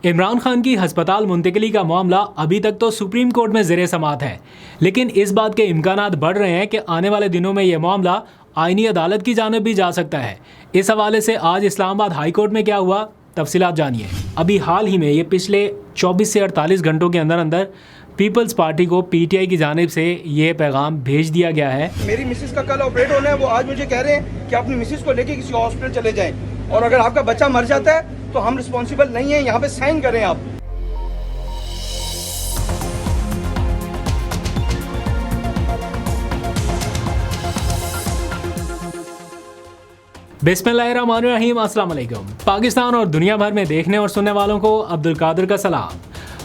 इमरान खान की हस्पताल मुंतकिली का मामला अभी तक तो सुप्रीम कोर्ट में ज़ेरे समात है, लेकिन इस बात के इम्कानात बढ़ रहे हैं कि आने वाले दिनों में यह मामला आईनी अदालत की जानिब भी जा सकता है। इस हवाले से आज इस्लामाबाद हाई कोर्ट में क्या हुआ, तफसीलात जानिए। अभी हाल ही में ये पिछले 24 से 48 घंटों के अंदर अंदर पीपल्स पार्टी को पीटीआई की जानिब से ये पैगाम भेज दिया गया है। मेरी मिसेस का कल ऑपरेट होना है, वो आज मुझे कह रहे हैं कि अपनी मिसेस को लेके किसी हॉस्पिटल चले जाएं, और अगर आपका बच्चा मर जाता है तो हम रिस्पॉन्सिबल नहीं है, यहाँ पे साइन करें आप। बिस्मिल्लाहिर्रहमानिर्रहीम, अस्सलाम वालेकुम। पाकिस्तान और दुनिया भर में देखने और सुनने वालों को अब्दुल कादिर का सलाम।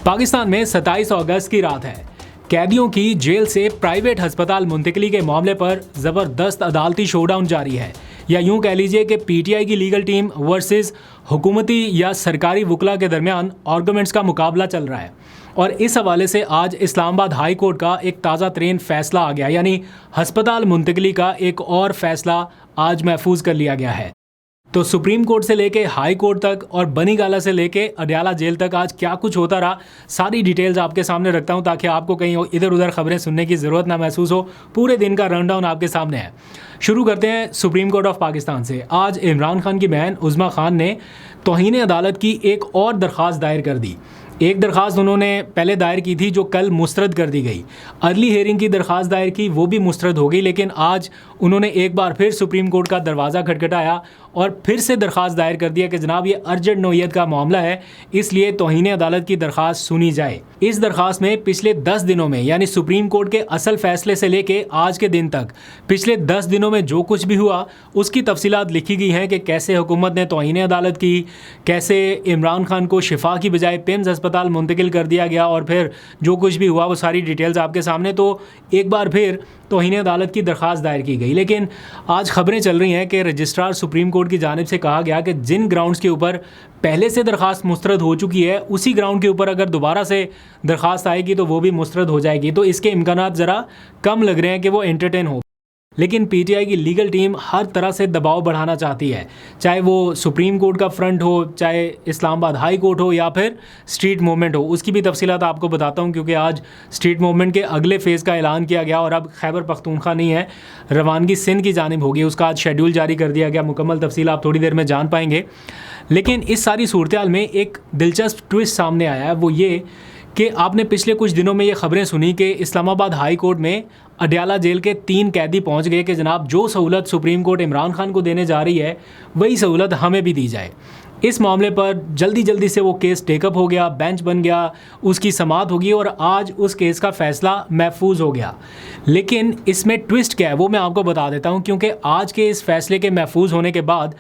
पाकिस्तान में 27 अगस्त की रात है। कैदियों की जेल से प्राइवेट अस्पताल मुंतकिली के मामले पर ज़बरदस्त अदालती शोडाउन जारी है, या यूं कह लीजिए कि पीटीआई की लीगल टीम वर्सेस हुकूमती या सरकारी वकला के दरमियान आर्गूमेंट्स का मुकाबला चल रहा है। और इस हवाले से आज इस्लामाबाद हाई कोर्ट का एक ताज़ा तरीन फैसला आ गया, यानी हस्पताल मुंतकिली का एक और फैसला आज महफूज कर लिया गया है। तो सुप्रीम कोर्ट से लेके हाई कोर्ट तक और बनी गाला से लेके अडयाला जेल तक आज क्या कुछ होता रहा, सारी डिटेल्स आपके सामने रखता हूं ताकि आपको कहीं इधर उधर खबरें सुनने की ज़रूरत ना महसूस हो। पूरे दिन का रनडाउन आपके सामने है। शुरू करते हैं सुप्रीम कोर्ट ऑफ पाकिस्तान से। आज इमरान खान की बहन उज़्मा खान ने तौहीन अदालत की एक और दरख्वास्त दायर कर दी। एक दरख्वास्त उन्होंने पहले दायर की थी जो कल मुस्तरद कर दी गई। अर्ली हेयरिंग की दरख्वास्त दायर की, वो भी मुस्तरद हो गई, लेकिन आज उन्होंने एक बार फिर सुप्रीम कोर्ट का दरवाज़ा खटखटाया और फिर से दरख्वास्त दायर कर दिया कि जनाब ये अर्जेंट नोयत का मामला है, इसलिए तौहीन अदालत की दरख्वास्त सुनी जाए। इस दरख्वास्त में पिछले 10 दिनों में, यानी सुप्रीम कोर्ट के असल फैसले से लेके आज के दिन तक पिछले 10 दिनों में जो कुछ भी हुआ उसकी तफसीलात लिखी गई हैं कि कैसे हुकूमत ने तौहीन अदालत की, कैसे इमरान खान को शिफा की बजाय पिम्स अस्पताल मुंतकिल कर दिया गया, और फिर जो कुछ भी हुआ वो सारी डिटेल्स आपके सामने। तो एक बार फिर तौहीन अदालत की दरख्वास्त दायर की गई, लेकिन आज खबरें चल रही हैं कि रजिस्ट्रार सुप्रीम कोर्ट की जानिब से कहा गया कि जिन ग्राउंड्स के ऊपर पहले से दरख्वास्त मुस्तरद हो चुकी है उसी ग्राउंड के ऊपर अगर दोबारा से दरख्वास्त आएगी तो वो भी मुस्तरद हो जाएगी। तो इसके इम्कानात ज़रा कम लग रहे हैं कि वो एंटरटेन हो। लेकिन पीटीआई की लीगल टीम हर तरह से दबाव बढ़ाना चाहती है, चाहे वो सुप्रीम कोर्ट का फ्रंट हो, चाहे इस्लामाबाद हाई कोर्ट हो, या फिर स्ट्रीट मूवमेंट हो। उसकी भी तफसीलात आपको बताता हूँ, क्योंकि आज स्ट्रीट मूवमेंट के अगले फेज़ का ऐलान किया गया और अब खैबर पख्तूनख्वा नहीं है, रवानगी सिंध की जानिब होगी। उसका आज शेड्यूल जारी कर दिया गया। मुकम्मल तफसील आप थोड़ी देर में जान पाएंगे। लेकिन इस सारी सूरत हाल में एक दिलचस्प ट्विस्ट सामने आया है, वो ये कि आपने पिछले कुछ दिनों में ये खबरें सुनी कि इस्लामाबाद हाई कोर्ट में अडयाला जेल के 3 कैदी पहुंच गए कि जनाब जो सहूलत सुप्रीम कोर्ट इमरान खान को देने जा रही है वही सहूलत हमें भी दी जाए। इस मामले पर जल्दी से वो केस टेकअप हो गया, बेंच बन गया, उसकी समाअत होगी और आज उस केस का फ़ैसला महफूज हो गया। लेकिन इसमें ट्विस्ट क्या है वो मैं आपको बता देता हूँ, क्योंकि आज के इस फैसले के महफूज होने के बाद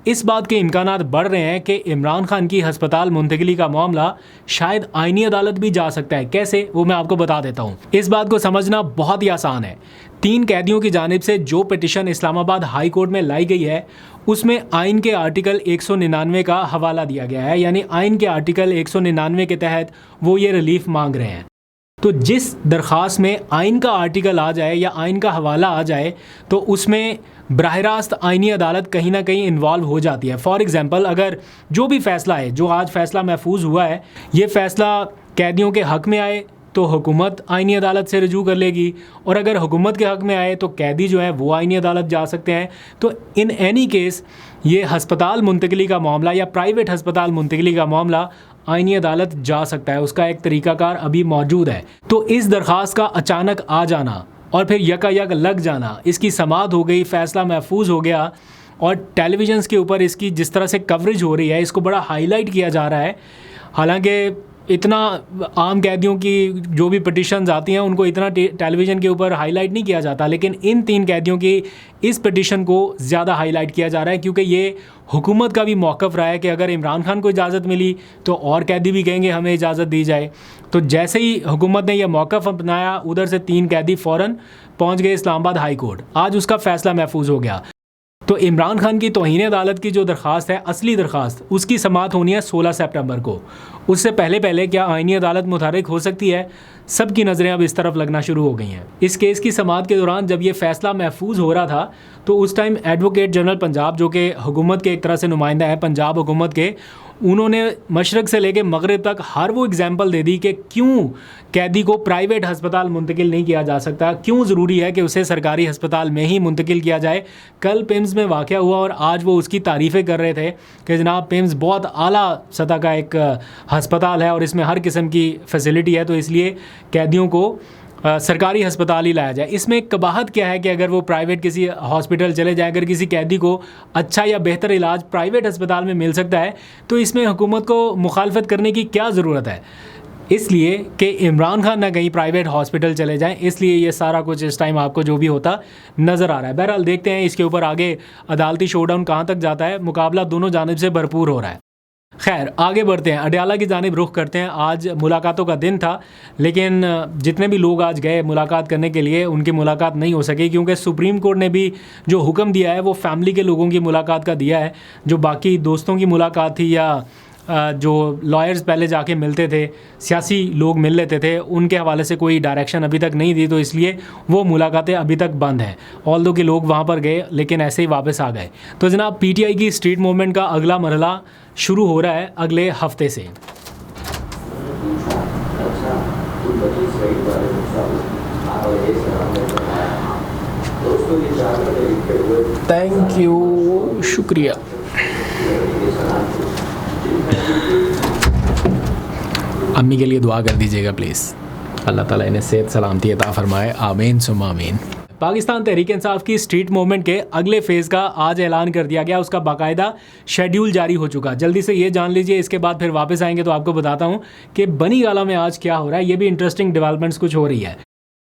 इस बात के इम्कानात बढ़ रहे हैं कि इमरान खान की हस्पताल मुंतकिली का मामला शायद आईनी अदालत भी जा सकता है। कैसे, वो मैं आपको बता देता हूँ। इस बात को समझना बहुत ही आसान है। 3 कैदियों की जानिब से जो पिटिशन इस्लामाबाद हाई कोर्ट में लाई गई है उसमें आइन के आर्टिकल 199 का हवाला दिया गया है, यानी आइन के आर्टिकल 199 के तहत वो ये रिलीफ मांग रहे हैं। तो जिस दरख्वास्त में आइन का आर्टिकल आ जाए या आइन का हवाला आ जाए तो उसमें बराह रास्त आइनी अदालत कहीं ना कहीं इन्वॉल्व हो जाती है। फॉर एग्ज़ाम्पल, अगर जो भी फ़ैसला है, जो आज फ़ैसला महफूज हुआ है, ये फ़ैसला कैदियों के हक़ में आए तो हुकूमत आइनी अदालत से रजू कर लेगी, और अगर हुकूमत के हक़ में आए तो कैदी जो है वो आइनी अदालत जा सकते हैं। तो इन एनी केस ये हस्पताल मुंतकिली का मामला या प्राइवेट हस्पताल मुंतकिली का मामला आइनी अदालत जा सकता है। उसका एक तरीक़ाकार अभी मौजूद है। तो इस दरख्वास्त का अचानक आ जाना और फिर यकायक लग जाना, इसकी समाअत हो गई, फ़ैसला महफूज हो गया, और टेलीविज़न्स के ऊपर इसकी जिस तरह से कवरेज हो रही है इसको बड़ा हाईलाइट किया जा रहा है। हालांकि इतना आम कैदियों की जो भी पिटिशन्स आती हैं उनको इतना टेलीविज़न के ऊपर हाईलाइट नहीं किया जाता, लेकिन इन 3 कैदियों की इस पिटिशन को ज़्यादा हाईलाइट किया जा रहा है, क्योंकि ये हुकूमत का भी मौक़िफ़ रहा है कि अगर इमरान खान को इजाज़त मिली तो और कैदी भी कहेंगे हमें इजाज़त दी जाए। तो जैसे ही हुकूमत ने यह मौक़िफ़ अपनाया, उधर से 3 कैदी फ़ौरन पहुँच गए इस्लामाबाद हाई कोर्ट। आज उसका फ़ैसला महफूज हो गया। तो इमरान खान की तौहीन अदालत की जो दरख्वास्त है, असली दरख्वास्त, उसकी समाअत होनी है 16 सितंबर को। उससे पहले क्या आईनी अदालत मुतहर्रिक हो सकती है? सबकी नज़रें अब इस तरफ लगना शुरू हो गई हैं। इस केस की समाअत के दौरान जब ये फैसला महफूज हो रहा था तो उस टाइम एडवोकेट जनरल पंजाब, जो कि हुकूमत के एक तरह से नुमाइंदा है पंजाब हुकूमत के, उन्होंने मशरक़ से लेकर मगरिब तक हर वो एग्जाम्पल दे दी कि क्यों कैदी को प्राइवेट हस्पताल मुंतकिल नहीं किया जा सकता, क्यों ज़रूरी है कि उसे सरकारी हस्पताल में ही मुंतकिल किया जाए। कल पिम्स में वाक़या हुआ और आज वो उसकी तारीफ़ें कर रहे थे कि जनाब पिम्स बहुत आला सतह का एक हस्पताल है और इसमें हर किस्म की फैसिलिटी है, तो इसलिए कैदियों को सरकारी हस्पताल ही लाया जाए। इसमें कबाहत क्या है कि अगर वो प्राइवेट किसी हॉस्पिटल चले जाएं, अगर किसी कैदी को अच्छा या बेहतर इलाज प्राइवेट अस्पताल में मिल सकता है तो इसमें हुकूमत को मुखालफत करने की क्या ज़रूरत है। इसलिए कि इमरान खान ना कहीं प्राइवेट हॉस्पिटल चले जाएं, इसलिए ये सारा कुछ इस टाइम आपको जो भी होता नज़र आ रहा है। बहरहाल देखते हैं इसके ऊपर आगे अदालती शोडाउन कहाँ तक जाता है। मुकाबला दोनों जानिब से भरपूर हो रहा है। खैर आगे बढ़ते हैं, अडयाला की जानिब रुख करते हैं। आज मुलाकातों का दिन था, लेकिन जितने भी लोग आज गए मुलाकात करने के लिए उनकी मुलाकात नहीं हो सकी, क्योंकि सुप्रीम कोर्ट ने भी जो हुक्म दिया है वो फैमिली के लोगों की मुलाकात का दिया है। जो बाकी दोस्तों की मुलाकात थी या जो लॉयर्स पहले जाके मिलते थे, सियासी लोग मिल लेते थे, उनके हवाले से कोई डायरेक्शन अभी तक नहीं दी, तो इसलिए वो मुलाकातें अभी तक बंद हैं। ऑल्दो के लोग वहाँ पर गए लेकिन ऐसे ही वापस आ गए। तो जनाब पीटीआई की स्ट्रीट मूवमेंट का अगला मरहला शुरू हो रहा है अगले हफ्ते से। थैंक यू, शुक्रिया। अम्मी के लिए दुआ कर दीजिएगा प्लीज़, अल्लाह ताला इन्हें सेहत सलामती अता फरमाए, आमीन सुम्मा आमीन। पाकिस्तान तहरीक इंसाफ की स्ट्रीट मूवमेंट के अगले फेज़ का आज ऐलान कर दिया गया, उसका बाकायदा शेड्यूल जारी हो चुका। जल्दी से ये जान लीजिए, इसके बाद फिर वापस आएंगे तो आपको बताता हूँ कि बनी गाला में आज क्या हो रहा है। ये भी इंटरेस्टिंग डेवलपमेंट्स कुछ हो रही है।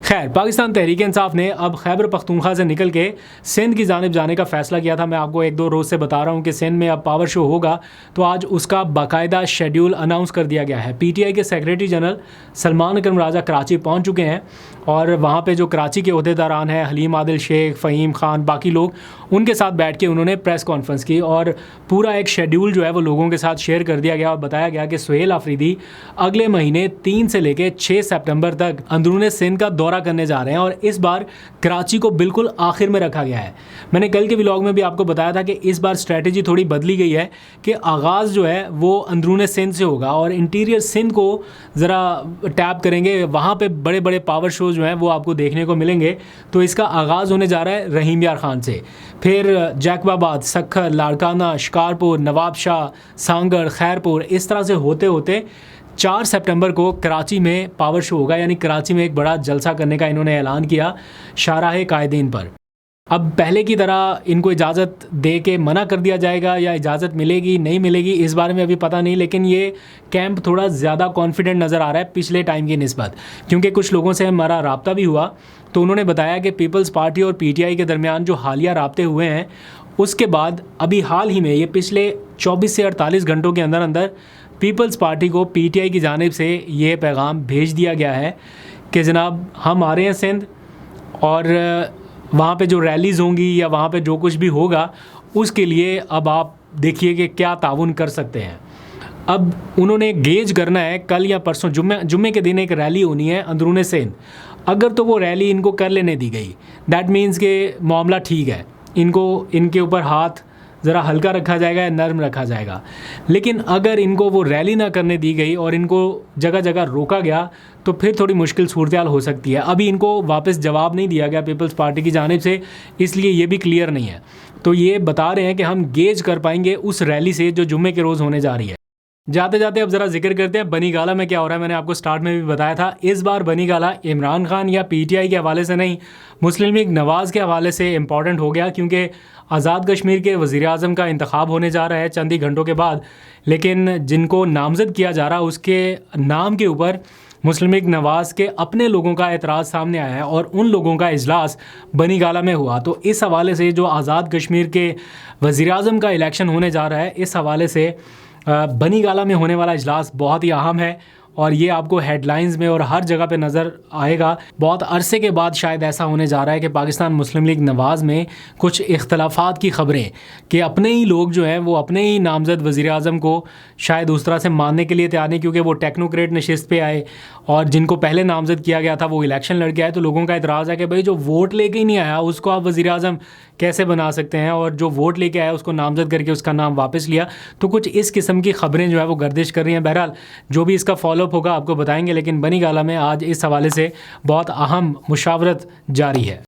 खैर पाकिस्तान तहरीक इंसाफ ने अब खैबर पख्तूनख्वा से निकल के सिंध की जानिब जाने का फ़ैसला किया था। मैं आपको एक दो रोज़ से बता रहा हूँ कि सिंध में अब पावर शो होगा, तो आज उसका बाकायदा शेड्यूल अनाउंस कर दिया गया है। पीटीआई के सेक्रेटरी जनरल सलमान अकरम राजा कराची पहुँच चुके हैं और वहाँ पे जो कराची के ओहदेदारान हैं, हलीम आदिल शेख, फ़हीम खान, बाकी लोग, उनके साथ बैठ के उन्होंने प्रेस कॉन्फ्रेंस की और पूरा एक शेड्यूल जो है वो लोगों के साथ शेयर कर दिया गया और बताया गया कि सुहेल आफरीदी अगले महीने 3 से लेकर 6 सितंबर तक अंदरूने सिंध का दौरा करने जा रहे हैं और इस बार कराची को बिल्कुल आखिर में रखा गया है। मैंने कल के व्लॉग में भी आपको बताया था कि इस बार स्ट्रेटजी थोड़ी बदली गई है कि आगाज़ जो है वो अंदरूने सिंध से होगा और इंटीरियर सिंध को ज़रा टैप करेंगे। वहाँ पे बड़े बड़े पावर शो जो हैं वो आपको देखने को मिलेंगे। तो इसका आगाज़ होने जा रहा है रहीम यार खान से, फिर जैकबाबाद, सखर, लाड़काना, शिकारपुर, नवाब शाह, सांगड़, खैरपुर, इस तरह से होते होते 4 सितंबर को कराची में पावर शो होगा। यानी कराची में एक बड़ा जलसा करने का इन्होंने ऐलान किया शाहराह कायदीन पर। अब पहले की तरह इनको इजाज़त दे के मना कर दिया जाएगा या इजाज़त मिलेगी नहीं मिलेगी इस बारे में अभी पता नहीं, लेकिन ये कैंप थोड़ा ज़्यादा कॉन्फिडेंट नज़र आ रहा है पिछले टाइम की निस्बत, क्योंकि कुछ लोगों से हमारा राब्ता भी हुआ तो उन्होंने बताया कि पीपल्स पार्टी और पीटीआई के दरमियान जो हालिया राब्ते हुए हैं उसके बाद अभी हाल ही में ये पिछले 24 से 48 घंटों के अंदर अंदर पीपल्स पार्टी को पीटीआई की जानिब से ये पैगाम भेज दिया गया है कि जनाब हम आ रहे हैं सिंध और वहाँ पे जो रैलीज़ होंगी या वहाँ पे जो कुछ भी होगा उसके लिए अब आप देखिए कि क्या ताउन कर सकते हैं। अब उन्होंने गेज करना है, कल या परसों जुम्मे के दिन एक रैली होनी है अंदरूने सिंध। अगर तो वो रैली इनको कर लेने दी गई दैट मीन्स के मामला ठीक है, इनको इनके ऊपर हाथ ज़रा हल्का रखा जाएगा या नर्म रखा जाएगा। लेकिन अगर इनको वो रैली ना करने दी गई और इनको जगह जगह रोका गया तो फिर थोड़ी मुश्किल सूरत हो सकती है। अभी इनको वापस जवाब नहीं दिया गया पीपल्स पार्टी की जानिब से, इसलिए ये भी क्लियर नहीं है। तो ये बता रहे हैं कि हम गेज कर पाएंगे उस रैली से जो जुम्मे के रोज़ होने जा रही है। जाते जाते अब ज़रा जिक्र करते हैं बनी गाला में क्या हो रहा है। मैंने आपको स्टार्ट में भी बताया था, इस बार बनी गाला इमरान खान या पीटीआई के हवाले से नहीं, मुस्लिम लीग नवाज़ के हवाले से इम्पॉर्टेंट हो गया, क्योंकि आज़ाद कश्मीर के वज़ीर-ए-आज़म का इंतखाब होने जा रहा है चंद ही घंटों के बाद। लेकिन जिनको नामज़द किया जा रहा है उसके नाम के ऊपर मुस्लिम लीग नवाज़ के अपने लोगों का एतराज़ सामने आया है और उन लोगों का इजलास बनी गाला में हुआ। तो इस हवाले से जो आज़ाद कश्मीर के वज़ीर-ए-आज़म का इलेक्शन होने जा रहा है, इस हवाले से बनी गाला में होने वाला इजलास बहुत ही अहम है और ये आपको हेडलाइंस में और हर जगह पे नज़र आएगा। बहुत अरसे के बाद शायद ऐसा होने जा रहा है कि पाकिस्तान मुस्लिम लीग नवाज़ में कुछ इख्तलाफात की ख़बरें कि अपने ही लोग जो हैं वो अपने ही नामज़द वज़ीर-ए-आज़म को शायद उस तरह से मानने के लिए तैयार नहीं, क्योंकि वो टेक्नोक्रेट नशिस्त पे आए और जिनको पहले नामज़द किया गया था वो इलेक्शन लड़के आए। तो लोगों का एतराज़ है कि भाई जो वोट लेके ही नहीं आया उसको आप वज़ीर-ए-आज़म कैसे बना सकते हैं, और जो वोट लेके आया उसको नामज़द करके उसका नाम वापस लिया। तो कुछ इस किस्म की ख़बरें जो है वो गर्दिश कर रही हैं। बहरहाल जो भी इसका फॉलोअप होगा आपको बताएंगे, लेकिन बनी गाला में आज इस हवाले से बहुत अहम मुशावरत जारी है।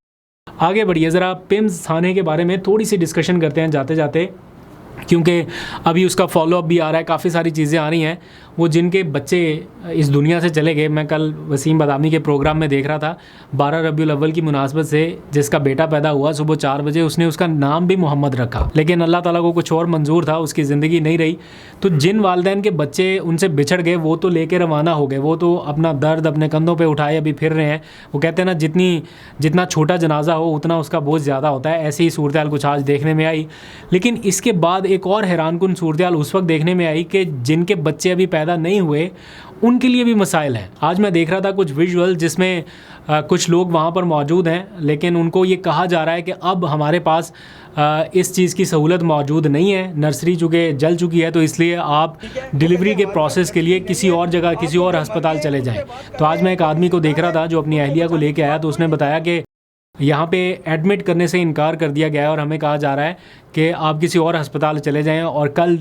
आगे बढ़िए, ज़रा पिम्स थाने के बारे में थोड़ी सी डिस्कशन करते हैं जाते जाते, क्योंकि अभी उसका फॉलोअप भी आ रहा है, काफ़ी सारी चीज़ें आ रही हैं। वो जिनके बच्चे इस दुनिया से चले गए, मैं कल वसीम बदामी के प्रोग्राम में देख रहा था, 12 रबीउल अव्वल की मुनासबत से जिसका बेटा पैदा हुआ सुबह 4 बजे, उसने उसका नाम भी मोहम्मद रखा, लेकिन अल्लाह ताला को कुछ और मंजूर था, उसकी ज़िंदगी नहीं रही। तो जिन वालिदैन के बच्चे उनसे बिछड़ गए वो तो लेके रवाना हो गए, वो तो अपना दर्द अपने कंधों पर उठाए अभी फिर रहे हैं। वो कहते हैं ना, जितना छोटा जनाजा हो उतना उसका बोझ ज़्यादा होता है। ऐसी ही सूरत हाल कुछ आज देखने में आई। लेकिन इसके बाद एक और हैरानकुन सूरत हाल उस वक्त देखने में आई कि जिनके बच्चे अभी पैदा नहीं हुए उनके लिए भी मसाइल हैं। आज मैं देख रहा था कुछ विजुअल जिसमें कुछ लोग वहाँ पर मौजूद हैं, लेकिन उनको ये कहा जा रहा है कि अब हमारे पास इस चीज़ की सहूलत मौजूद नहीं है, नर्सरी चूँकि जल चुकी है, तो इसलिए आप डिलीवरी के प्रोसेस के लिए किसी और जगह किसी और अस्पताल चले जाएं। तो आज मैं एक आदमी को देख रहा था जो अपनी अहलिया को लेके आया, तो उसने बताया कि यहाँ पे एडमिट करने से इनकार कर दिया गया है और हमें कहा जा रहा है कि आप किसी और अस्पताल चले जाएं और कल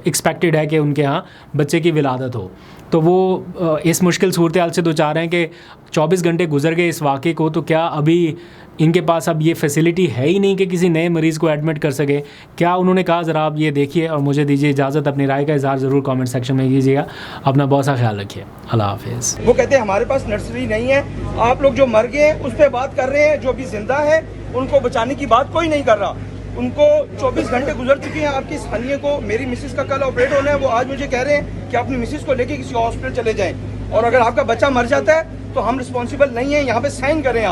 एक्सपेक्टेड है कि उनके यहाँ बच्चे की विलादत हो। तो वो इस मुश्किल सूरत हाल से दो चाह रहे हैं कि 24 घंटे गुजर गए इस वाक़े को, तो क्या अभी इनके पास अब ये फैसिलिटी है ही नहीं कि किसी नए मरीज़ को एडमिट कर सके? क्या उन्होंने कहा, ज़रा आप ये देखिए और मुझे दीजिए इजाज़त। अपनी राय का इज़हार ज़रूर कमेंट सेक्शन में कीजिएगा। अपना बहुत सा ख्याल रखिए। अल्लाह हाफिज़। वो कहते हैं हमारे पास नर्सरी नहीं है, आप लोग जो मर गए उस पर बात कर रहे हैं, जो अभी जिंदा है उनको बचाने की बात कोई नहीं कर रहा। उनको 24 घंटे गुजर चुके हैं आपकी इस हनिये को। मेरी मिसिस का कल ऑपरेट होना है, वो आज मुझे कह रहे हैं कि अपनी मिसिस को लेके किसी हॉस्पिटल चले जाएं, और अगर आपका बच्चा मर जाता है तो हम रिस्पॉन्सिबल नहीं है, यहाँ पे साइन करें।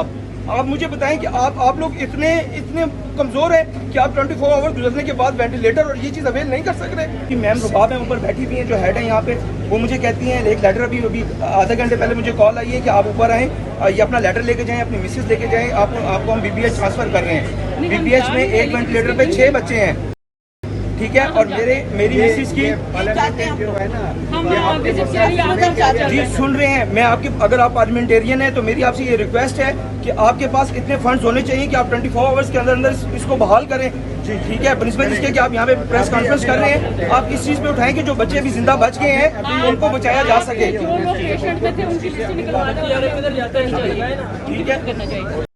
आप मुझे बताएं कि आप लोग इतने कमज़ोर हैं कि आप 24 आवर गुजरने के बाद वेंटिलेटर और ये चीज़ अवेल नहीं कर सक रहे। कि मैम रुबाब है ऊपर बैठी हुई हैं, जो हेड है यहाँ पे, वो मुझे कहती हैं एक लेटर अभी आधे घंटे पहले मुझे कॉल आई है कि आप ऊपर आएँ, ये अपना लेटर लेके जाएँ, अपनी मिसेस लेके जाएँ, आपको हम BPH ट्रांसफ़र कर रहे हैं। BPH में एक वेंटिलेटर पे 6 बच्चे हैं, ठीक है, और मेरी मिसिस की जी सुन रहे हैं। मैं आपकी, अगर आप पार्लियामेंटेरियन हैं तो मेरी आपसे ये रिक्वेस्ट है कि आपके पास इतने फंड्स होने चाहिए कि आप 24 आवर्स के अंदर इसको बहाल करें। जी ठीक है, बनिस्बत इसके कि आप यहाँ पे प्रेस कॉन्फ्रेंस कर रहे हैं, आप इस चीज़ पे उठाएं कि जो बच्चे अभी जिंदा बच गए हैं उनको बचाया जा सके। ठीक है।